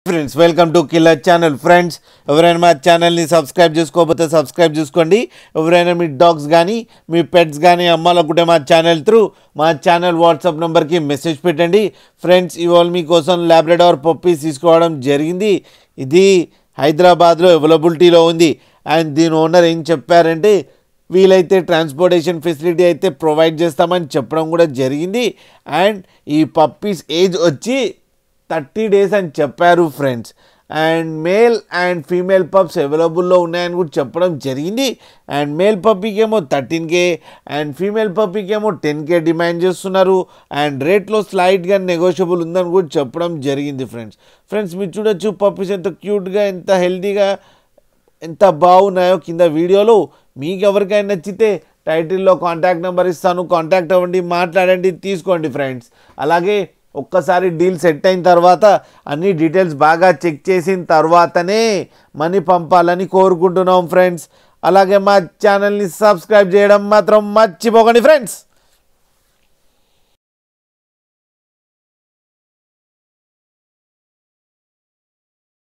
Friends welcome to killer channel. Friends ఎవరైనా మా ఛానల్ని సబ్స్క్రైబ్ చేసుకోకపోతే సబ్స్క్రైబ్ చేసుకోండి. ఎవరైనా మీ డాగ్స్ కానీ మీ పెట్స్ కానీ అమ్మాలనుకుంటే మా ఛానల్ త్రూ మా ఛానల్ వాట్సాప్ నెంబర్కి మెసేజ్ పెట్టండి. ఫ్రెండ్స్ ఇవాళ మీకోసం లాబ్రడార్ పప్పీస్ తీసుకోవడం జరిగింది. ఇది హైదరాబాద్లో అవైలబిలిటీలో ఉంది. అండ్ దీని ఓనర్ ఏం చెప్పారంటే వీలైతే ట్రాన్స్పోర్టేషన్ ఫెసిలిటీ అయితే ప్రొవైడ్ చేస్తామని చెప్పడం కూడా జరిగింది. అండ్ ఈ పప్పీస్ ఏజ్ వచ్చి 30 days అని చెప్పారు friends. And male and female pups అవైలబుల్లో ఉన్నాయని కూడా చెప్పడం జరిగింది. అండ్ మేల్ పప్పీకి ఏమో 13K అండ్ ఫీమేల్ పప్పీకి ఏమో 10K డిమాండ్ చేస్తున్నారు. అండ్ రేట్లో స్లైట్గా నెగోషియబుల్ ఉందని కూడా చెప్పడం జరిగింది ఫ్రెండ్స్ మీరు చూడొచ్చు పప్పీస్ ఎంత క్యూట్గా ఎంత హెల్తీగా ఎంత బాగున్నాయో కింద వీడియోలో. మీకు ఎవరికైనా నచ్చితే టైటిల్లో కాంటాక్ట్ నెంబర్ ఇస్తాను, కాంటాక్ట్ అవ్వండి, మాట్లాడండి, తీసుకోండి ఫ్రెండ్స్. అలాగే ఒక్కసారి డీల్ సెట్ అయిన తర్వాత అన్ని డీటెయిల్స్ బాగా చెక్ చేసిన తర్వాతనే మనీ పంపాలని కోరుకుంటున్నాం ఫ్రెండ్స్. అలాగే మా ఛానల్ని సబ్స్క్రైబ్ చేయడం మాత్రం మర్చిపోకండి ఫ్రెండ్స్.